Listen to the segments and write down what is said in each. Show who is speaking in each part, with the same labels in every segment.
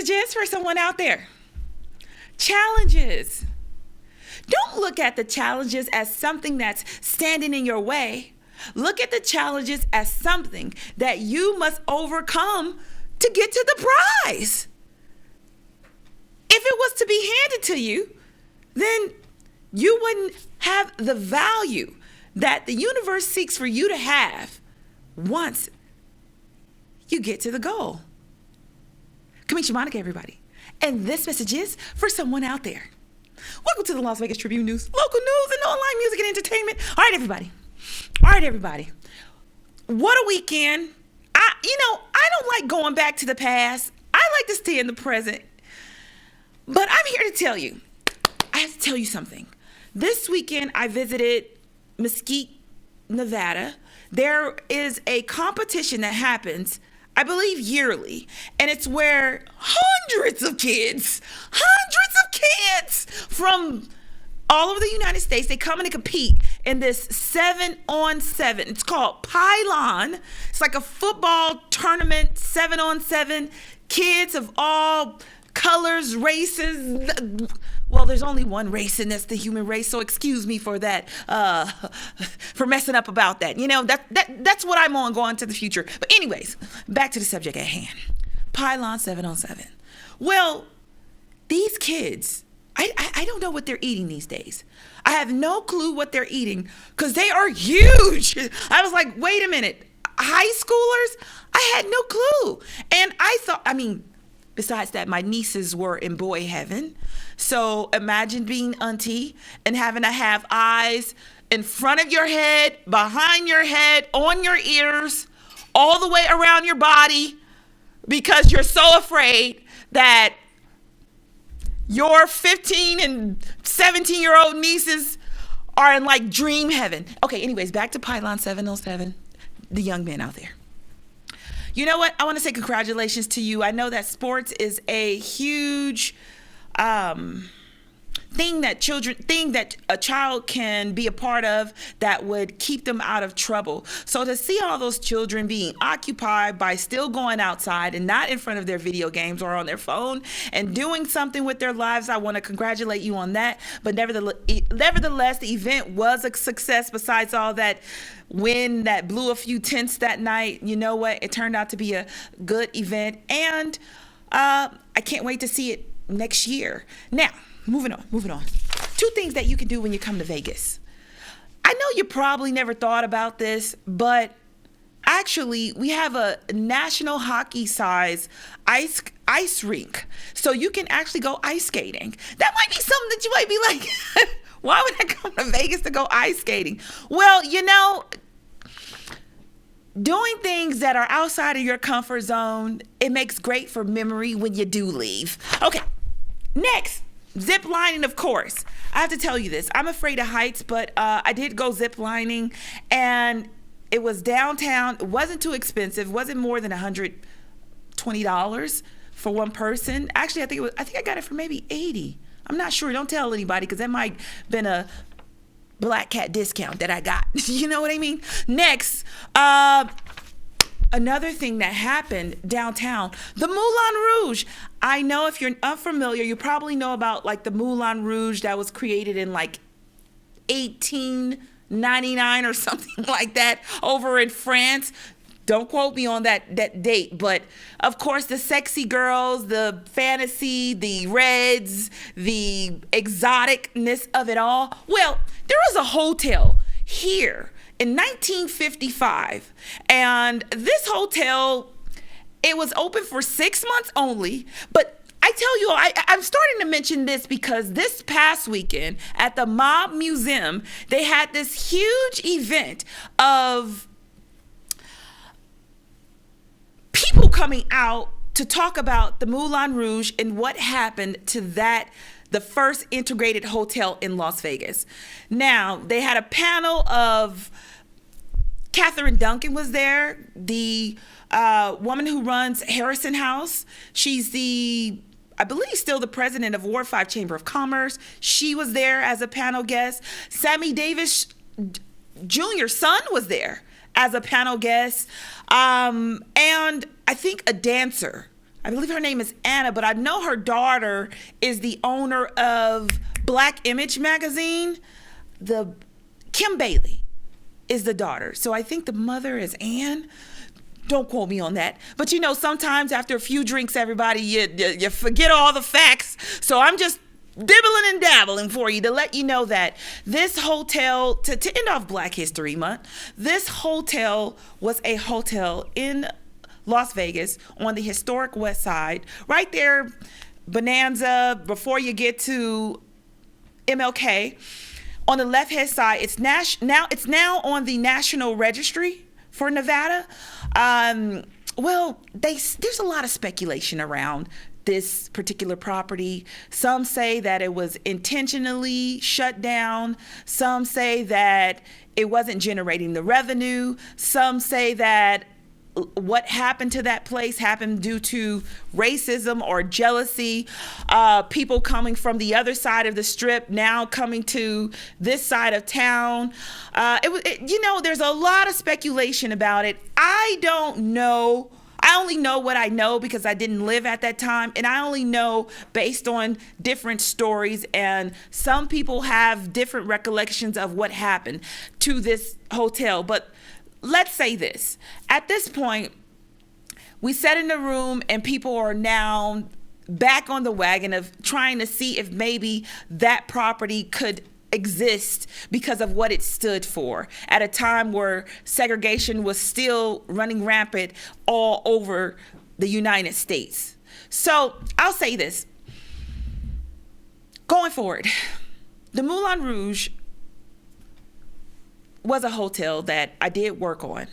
Speaker 1: message is for someone out there. Challenges. Don't look at the challenges as something that's standing in your way. Look at the challenges as something that you must overcome to get to the prize. If it was to be handed to you, then you wouldn't have the value that the universe seeks for you to have once you get to the goal. Kamisha Monica, everybody. And this message is for someone out there. Welcome to the Las Vegas Tribune News, local news and online music and entertainment. All right, everybody. What a weekend. I don't like going back to the past. I like to stay in the present. But I'm here to tell you, I have to tell you something. This weekend, I visited Mesquite, Nevada. There is a competition that happens, I believe, yearly. And it's where hundreds of kids from all over the United States, they come in and compete in this 7-on-7. It's called Pylon. It's like a football tournament, 7-on-7. Kids of all colors, races. Well, there's only one race, and that's the human race. So excuse me for that, for messing up about that. That's what I'm on going to the future. But anyways, back to the subject at hand. Pylon 7-on-7. Well, these kids, I don't know what they're eating these days. I have no clue what they're eating because they are huge. I was like, wait a minute, high schoolers? I had no clue. And I thought, besides that, my nieces were in boy heaven. So imagine being auntie and having to have eyes in front of your head, behind your head, on your ears, all the way around your body because you're so afraid that your 15 and 17-year-old nieces are in like dream heaven. Okay, anyways, back to Pylon 707, the young men out there. You know what? I want to say congratulations to you. I know that sports is a huge thing that a child can be a part of that would keep them out of trouble. So to see all those children being occupied by still going outside and not in front of their video games or on their phone and doing something with their lives, I want to congratulate you on that. But nevertheless, the event was a success besides all that wind that blew a few tents that night. You know what? It turned out to be a good event, and I can't wait to see it next year. Now, moving on. 2 things that you can do when you come to Vegas. I know you probably never thought about this, but actually we have a national hockey size ice rink. So you can actually go ice skating. That might be something that you might be like, why would I come to Vegas to go ice skating? Well, doing things that are outside of your comfort zone, it makes great for memory when you do leave. Okay, next, zip lining, of course. I have to tell you this. I'm afraid of heights, but I did go zip lining, and it was downtown. It wasn't too expensive. It wasn't more than $120 for one person. Actually, I think I got it for maybe $80. I'm not sure. Don't tell anybody because that might have been a Black Cat discount that I got. You know what I mean? Next, another thing that happened downtown, the Moulin Rouge. I know if you're unfamiliar, you probably know about like the Moulin Rouge that was created in like 1899 or something like that over in France. Don't quote me on that date, but of course the sexy girls, the fantasy, the reds, the exoticness of it all. Well, there was a hotel here in 1955, and this hotel, it was open for 6 months only, but I tell you, I'm starting to mention this because this past weekend at the Mob Museum, they had this huge event of people coming out to talk about the Moulin Rouge and what happened to the first integrated hotel in Las Vegas. Now, they had a panel of Catherine Duncan was there, the woman who runs Harrison House. She's I believe still the president of Ward 5 Chamber of Commerce. She was there as a panel guest. Sammy Davis Jr.'s son was there as a panel guest. And I think a dancer. I believe her name is Anna, but I know her daughter is the owner of Black Image magazine. The Kim Bailey is the daughter. So I think the mother is Ann. Don't quote me on that. But you know, sometimes after a few drinks, everybody, you forget all the facts. So I'm just dibbling and dabbling for you to let you know that this hotel, to end off Black History Month, this hotel was a hotel in Las Vegas on the historic West Side, right there, Bonanza, before you get to MLK. On the left-hand side, it's now on the National Registry for Nevada. Well, there's a lot of speculation around this particular property. Some say that it was intentionally shut down. Some say that it wasn't generating the revenue. Some say that what happened to that place happened due to racism or jealousy. People coming from the other side of the strip now coming to this side of town. There's a lot of speculation about it. I don't know. I only know what I know because I didn't live at that time, and I only know based on different stories, and some people have different recollections of what happened to this hotel. But let's say this. At this point, we sat in the room and people are now back on the wagon of trying to see if maybe that property could exist because of what it stood for at a time where segregation was still running rampant all over the United States. So I'll say this. Going forward, the Moulin Rouge was a hotel that I did work on.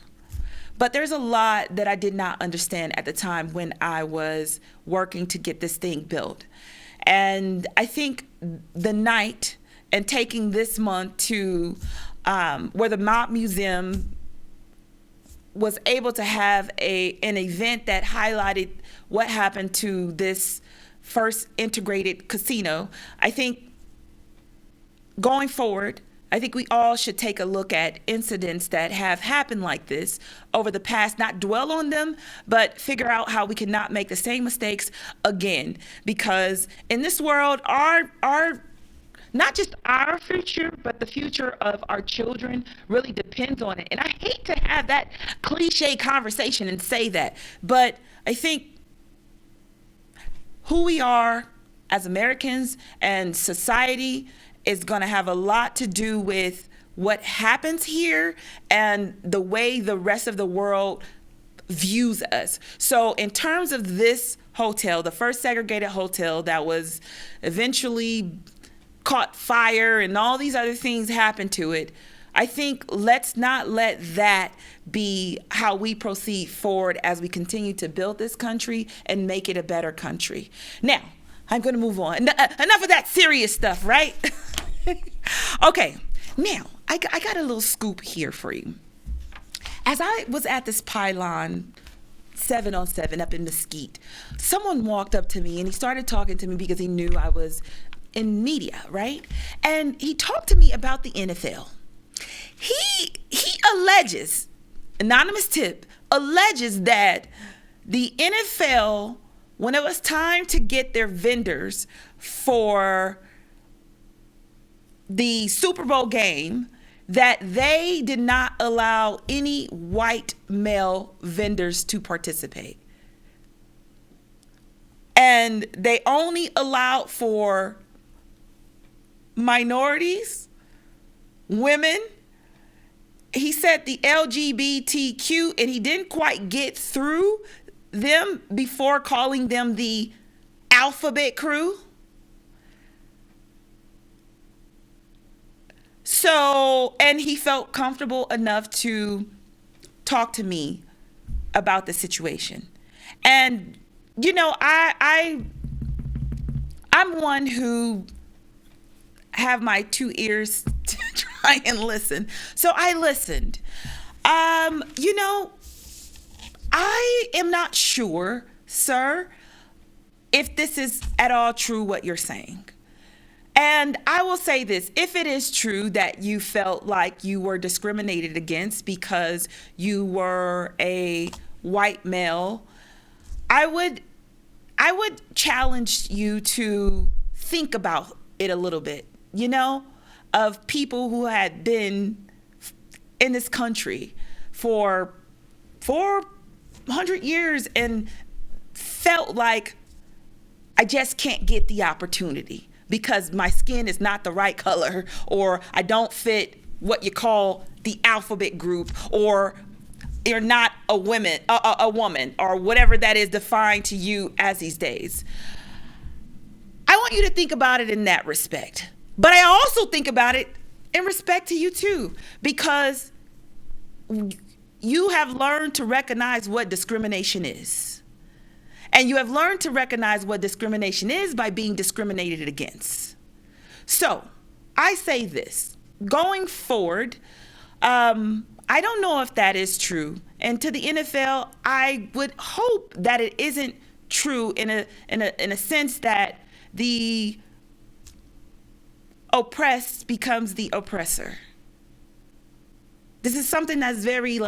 Speaker 1: But there's a lot that I did not understand at the time when I was working to get this thing built. And I think the night and taking this month to where the Mob Museum was able to have an event that highlighted what happened to this first integrated casino. I think going forward, I think we all should take a look at incidents that have happened like this over the past, not dwell on them, but figure out how we cannot make the same mistakes again. Because in this world, our not just our future, but the future of our children really depends on it. And I hate to have that cliche conversation and say that, but I think who we are as Americans and society is going to have a lot to do with what happens here and the way the rest of the world views us. So in terms of this hotel, the first segregated hotel that was eventually caught fire and all these other things happened to it, I think let's not let that be how we proceed forward as we continue to build this country and make it a better country. Now, I'm going to move on. Enough of that serious stuff, right? Okay, now I got a little scoop here for you. As I was at this Pylon 7-on-7 up in Mesquite, someone walked up to me and he started talking to me because he knew I was in media, right? And he talked to me about the NFL. He alleges, anonymous tip, alleges that the NFL, when it was time to get their vendors for the Super Bowl game, that they did not allow any white male vendors to participate. And they only allowed for minorities, women. He said the LGBTQ, and he didn't quite get through them before calling them the alphabet crew. So, and he felt comfortable enough to talk to me about the situation. And, you know, I'm one who have my two ears to try and listen. So I listened. You know, I am not sure, sir, if this is at all true what you're saying. And I will say this, if it is true that you felt like you were discriminated against because you were a white male, I would I would challenge you to think about it a little bit, of people who had been in this country for 400 years and felt like I just can't get the opportunity because my skin is not the right color, or I don't fit what you call the alphabet group, or you're not a woman, or whatever that is defined to you as these days. I want you to think about it in that respect. But I also think about it in respect to you too, because you have learned to recognize what discrimination is. And you have learned to recognize what discrimination is by being discriminated against. So I say this, going forward, I don't know if that is true. And to the NFL, I would hope that it isn't true in a sense that the oppressed becomes the oppressor. This is something that's very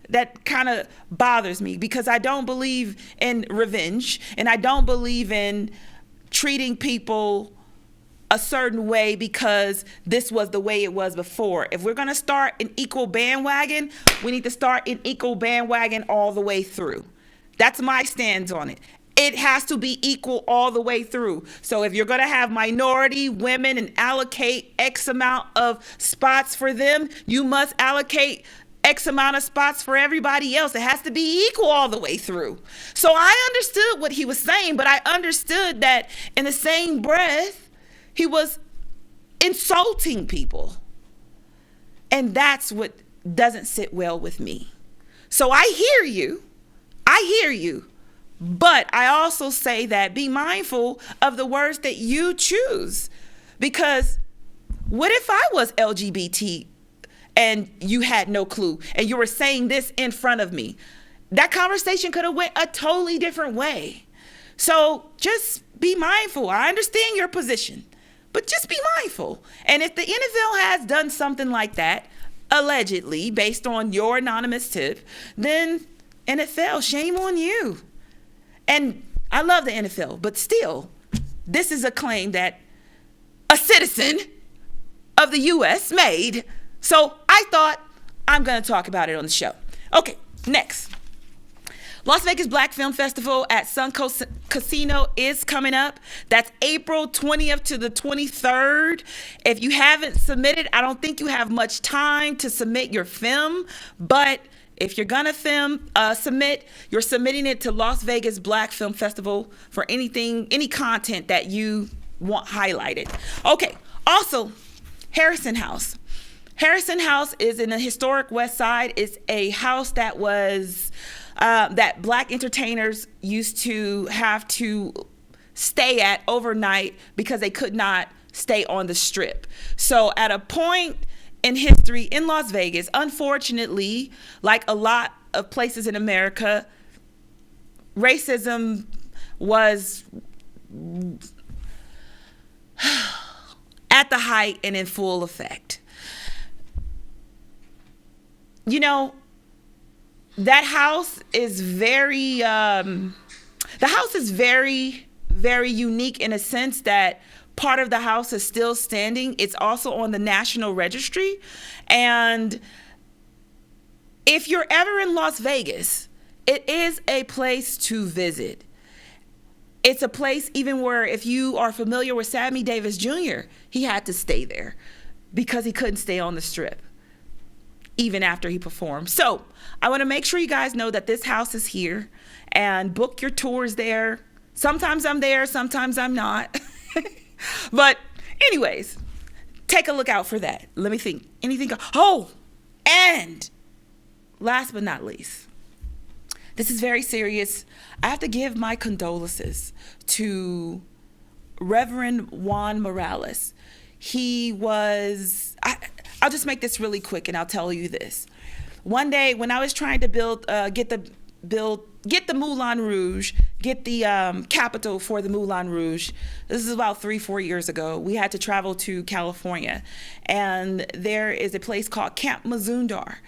Speaker 1: that kind of bothers me, because I don't believe in revenge, and I don't believe in treating people a certain way because this was the way it was before. If we're going to start an equal bandwagon, we need to start an equal bandwagon all the way through. That's my stance on it. It has to be equal all the way through. So if you're going to have minority women and allocate X amount of spots for them, you must allocate X amount of spots for everybody else. It has to be equal all the way through. So I understood what he was saying, but I understood that in the same breath, he was insulting people. And that's what doesn't sit well with me. So I hear you. But I also say that be mindful of the words that you choose. Because what if I was LGBT and you had no clue and you were saying this in front of me? That conversation could have went a totally different way. So just be mindful. I understand your position, but just be mindful. And if the NFL has done something like that, allegedly, based on your anonymous tip, then NFL, shame on you. And I love the NFL, but still, this is a claim that a citizen of the U.S. made. So I thought I'm going to talk about it on the show. Okay, next. Las Vegas Black Film Festival at Suncoast Casino is coming up. That's April 20th to the 23rd. If you haven't submitted, I don't think you have much time to submit your film, but if you're gonna submit, you're submitting it to Las Vegas Black Film Festival for any content that you want highlighted. Okay, also, Harrison House. Harrison House is in the historic West Side. It's a house that was that Black entertainers used to have to stay at overnight because they could not stay on the Strip. So at a point in history in Las Vegas, unfortunately, like a lot of places in America, racism was at the height and in full effect. That house is very, very unique in a sense that part of the house is still standing. It's also on the National Registry. And if you're ever in Las Vegas, it is a place to visit. It's a place even where, if you are familiar with Sammy Davis Jr., he had to stay there because he couldn't stay on the Strip even after he performed. So I want to make sure you guys know that this house is here, and book your tours there. Sometimes I'm there, sometimes I'm not. But anyways, take a look out for that. Let me think. Anything? Oh, and last but not least, this is very serious. I have to give my condolences to Reverend Juan Morales. He was, I'll just make this really quick and I'll tell you this. One day when I was trying to get the Moulin Rouge, get the capital for the Moulin Rouge. This is about 3-4 years ago. We had to travel to California, and there is a place called Camp Mazundar.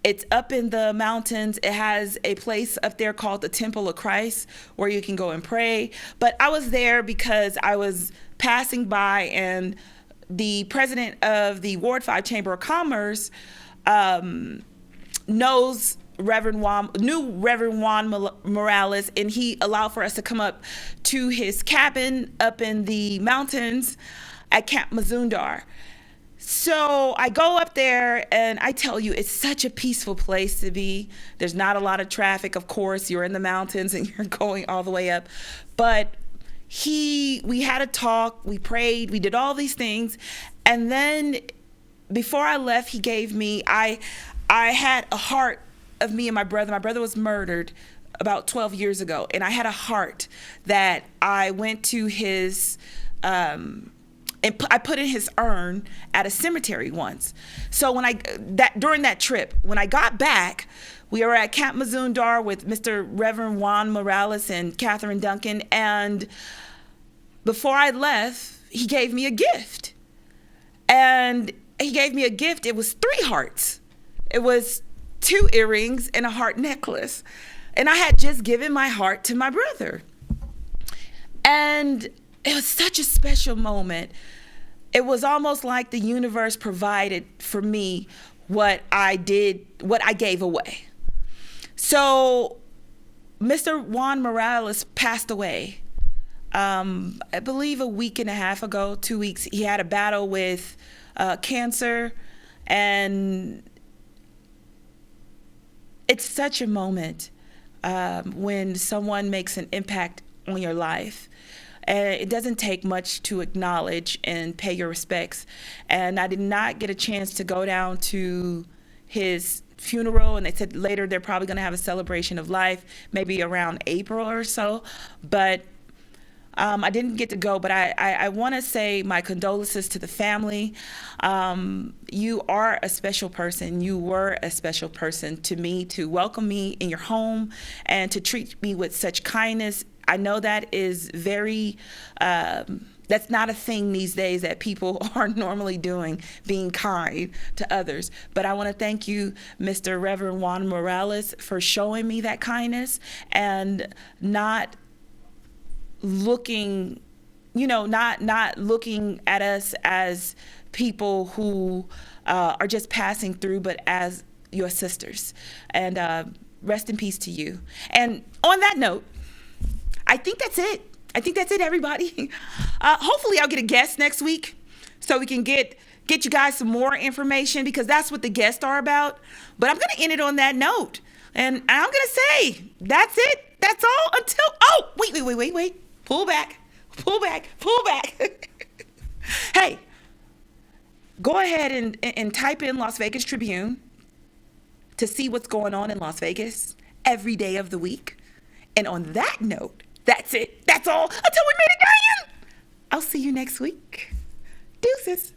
Speaker 1: It's up in the mountains. It has a place up there called the Temple of Christ where you can go and pray. But I was there because I was passing by, and the president of the Ward 5 Chamber of Commerce knows knew Reverend Juan Morales, and he allowed for us to come up to his cabin up in the mountains at Camp Mazundar. So I go up there, and I tell you, it's such a peaceful place to be. There's not a lot of traffic, of course. You're in the mountains and you're going all the way up. But we had a talk, we prayed, we did all these things. And then before I left, he gave me, I had a heart of me and my brother. My brother was murdered about 12 years ago. And I had a heart that I went to his, and I put in his urn at a cemetery once. So during that trip, when I got back, we were at Camp Mazundar with Mr. Reverend Juan Morales and Catherine Duncan. And before I left, he gave me a gift. And he gave me a gift. It was 3 hearts. It was 2 earrings and a heart necklace. And I had just given my heart to my brother. And it was such a special moment. It was almost like the universe provided for me what I gave away. So Mr. Juan Morales passed away, I believe a week and a half ago, 2 weeks. He had a battle with cancer, and it's such a moment when someone makes an impact on your life. And it doesn't take much to acknowledge and pay your respects. And I did not get a chance to go down to his funeral, and they said later they're probably going to have a celebration of life, maybe around April or so. But I didn't get to go, but I want to say my condolences to the family. You are a special person. You were a special person to me, to welcome me in your home and to treat me with such kindness. I know that is very, that's not a thing these days that people are normally doing, being kind to others. But I want to thank you, Mr. Reverend Juan Morales, for showing me that kindness and not looking, not looking at us as people who are just passing through, but as your sisters. And rest in peace to you. And on that note, I think that's it, everybody. Hopefully I'll get a guest next week so we can get you guys some more information, because that's what the guests are about. But I'm going to end it on that note. And I'm going to say, that's it. That's all until, wait. Pull back. Hey, go ahead and type in Las Vegas Tribune to see what's going on in Las Vegas every day of the week. And on that note, that's it. That's all until we meet again. I'll see you next week. Deuces.